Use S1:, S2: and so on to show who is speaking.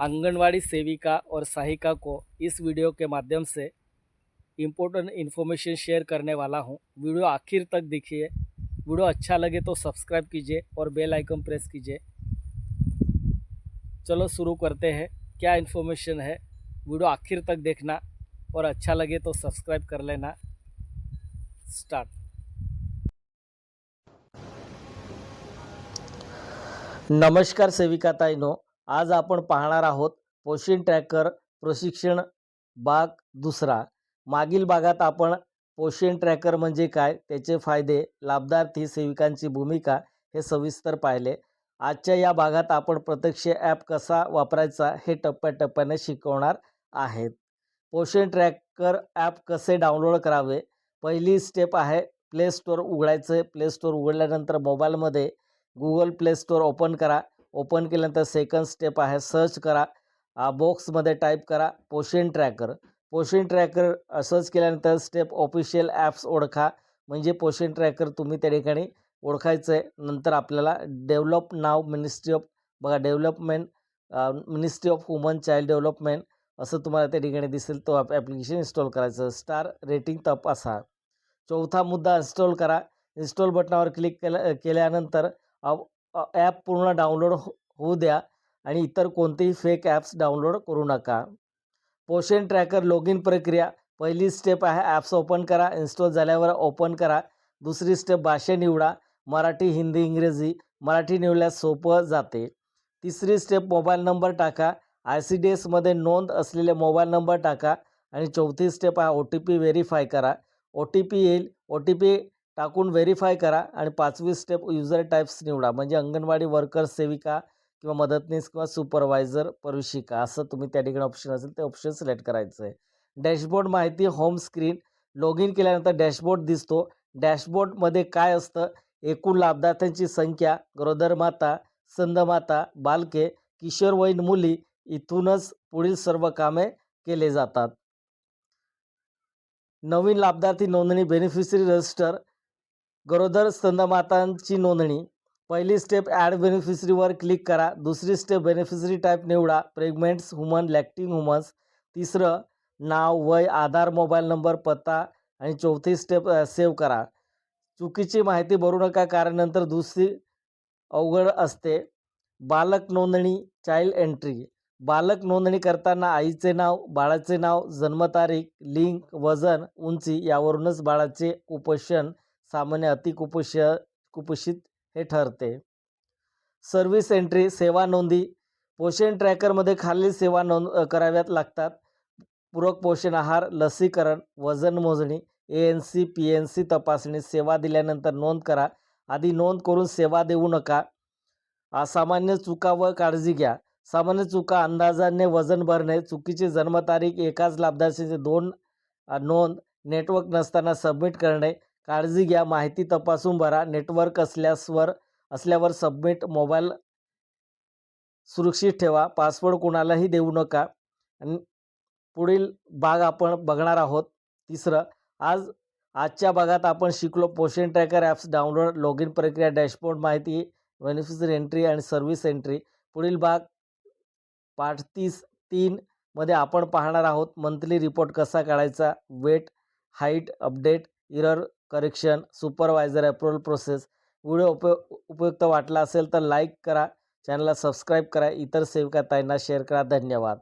S1: आंगनवाड़ी सेविका और सहायिका को इस वीडियो के माध्यम से इम्पोर्टेंट इन्फॉर्मेशन शेयर करने वाला हूं। वीडियो आखिर तक देखिए। वीडियो अच्छा लगे तो सब्सक्राइब कीजिए और बेल आइकन प्रेस कीजिए। चलो शुरू करते हैं। क्या इन्फॉर्मेशन है, वीडियो आखिर तक देखना और अच्छा लगे तो सब्सक्राइब कर लेना। स्टार्ट। नमस्कार सेविकाताईनो, आज आपण पाहणार आहोत पोषण ट्रॅकर प्रशिक्षण भाग दुसरा। मागील भागात आपण पोषण ट्रॅकर म्हणजे काय, त्याचे फायदे, लाभार्थी, सेविकांची भूमिका हे सविस्तर पाहिले। आजच्या या भागात आपण प्रत्यक्ष ॲप कसा वापरायचा हे टप्प्याटप्प्याने शिकवणार आहेत। पोषण ट्रॅकर ॲप कसे डाउनलोड करावे। पहिली स्टेप आहे प्ले स्टोअर उघडायचं। प्ले स्टोअर उघडल्यानंतर मोबाईलमध्ये गूगल प्ले स्टोअर ओपन करा। ओपन केल्यानंतर सेकंड स्टेप आहे सर्च करा। बॉक्समध्ये टाईप करा पोषण ट्रॅकर। पोषण ट्रॅकर सर्च केल्यानंतर स्टेप ऑफिशियल ॲप्स ओळखा, म्हणजे पोषण ट्रॅकर तुम्ही त्या ठिकाणी ओळखायचं आहे। नंतर आपल्याला develop now ministry of development ministry of woman child development असं तुम्हाला त्या ठिकाणी दिसेल, तो ॲप्लिकेशन इन्स्टॉल करायचं। स्टार रेटिंग तपासा। चौथा मुद्दा इन्स्टॉल करा। इन्स्टॉल बटनावर क्लिक केल्यानंतर ॲप पूर्ण डाउनलोड होऊ द्या आणि इतर कोणतेही फेक ॲप्स डाउनलोड करू नका। पोषण ट्रॅकर लॉगिन प्रक्रिया। पहिली स्टेप आहे ॲप्स ओपन करा। इन्स्टॉल झाल्यावर ओपन करा। दुसरी स्टेप भाषा निवडा, मराठी, हिंदी, इंग्रजी। मराठी निवडल्यास सोपं जाते। तिसरी स्टेप मोबाईल नंबर टाका। ICDSमध्ये नोंद असलेले मोबाईल नंबर टाका। आणि चौथी स्टेप आहे OTP व्हेरीफाय करा। OTP येईल, OTP टाकून व्हेरीफाय करा। आणि पाचवी स्टेप युजर टाइप्स निवडा, म्हणजे अंगणवाडी वर्कर, सेविका किंवा मदतनीस किंवा सुपरवायझर, प्रशिक्षिका असं तुम्ही त्या ठिकाणी ऑप्शन असेल ते ऑप्शन सिलेक्ट करायचं आहे। डॅशबोर्ड माहिती होम स्क्रीन। लॉगिन केल्यानंतर डॅशबोर्ड दिसतो। डॅशबोर्डमध्ये काय असतं, एकूण लाभार्थ्यांची संख्या, गरोदर माता, स्तनमाता, बालके, किशोरवयीन मुली, इथूनच पुढील सर्व कामे केले जातात। नवीन लाभार्थी नोंदणी, बेनिफिशरी रजिस्टर, गरोदर स्तनमातांची नोंदणी। पहिली स्टेप ॲड बेनिफिशरीवर क्लिक करा। दुसरी स्टेप बेनिफिशरी टाईप निवडा, प्रेग्नंट्स वुमन, लॅक्टिंग वुमन्स। तिसरं नाव, वय, आधार, मोबाईल नंबर, पत्ता। आणि चौथी स्टेप सेव्ह करा। चुकीची माहिती भरू नका, कारण नंतर दुसरी अवघड असते। बालक नोंदणी, चाइल्ड एंट्री। बालक नोंदणी करताना आईचे नाव, बाळाचे नाव, जन्मतारीख, लिंग, वजन, उंची यावरूनच बाळाचे कुपोषण, सामान्य, कुपोषित हे ठरते। सर्व्हिस एंट्री, सेवा नोंदी। पोषण ट्रॅकरमध्ये खालील सेवा नोंद कराव्यात लागतात: पूरक पोषण आहार, लसीकरण, वजन मोजणी, ANC PNC तपासणी। सेवा दिल्यानंतर नोंद करा। आधी नोंद करून सेवा देऊ नका। असामान्य चुका व काळजी घ्या। सामान्य चुका: अंदाजाने वजन भरणे, चुकीची जन्मतारीख, एकाच लाभार्थीचे 2 नोंद, नेटवर्क नसताना सबमिट करणे। काळजी घ्या, माहिती तपासून भरा, नेटवर्क असल्यावर सबमिट। मोबाईल सुरक्षित ठेवा, पासवर्ड कोणालाही देऊ नका। आणि पुढील भाग आपण बघणार आहोत तिसरं। आजच्या भागात आपण शिकलो पोषण ट्रॅकर ॲप्स डाउनलोड, लॉगिन प्रक्रिया, डॅशबोर्ड माहिती, बेनिफिशरी एंट्री आणि सर्व्हिस एंट्री। पुढील भाग पाठ 3 मध्ये आपण पाहणार आहोत मंथली रिपोर्ट कसा काढायचा, weight, height update, error correction, supervisor approval process. Video उपयुक्त वाटला असेल तर लाईक करा, चॅनलला सबस्क्राईब करा, इतर सेविकाताईंना शेअर करा। धन्यवाद।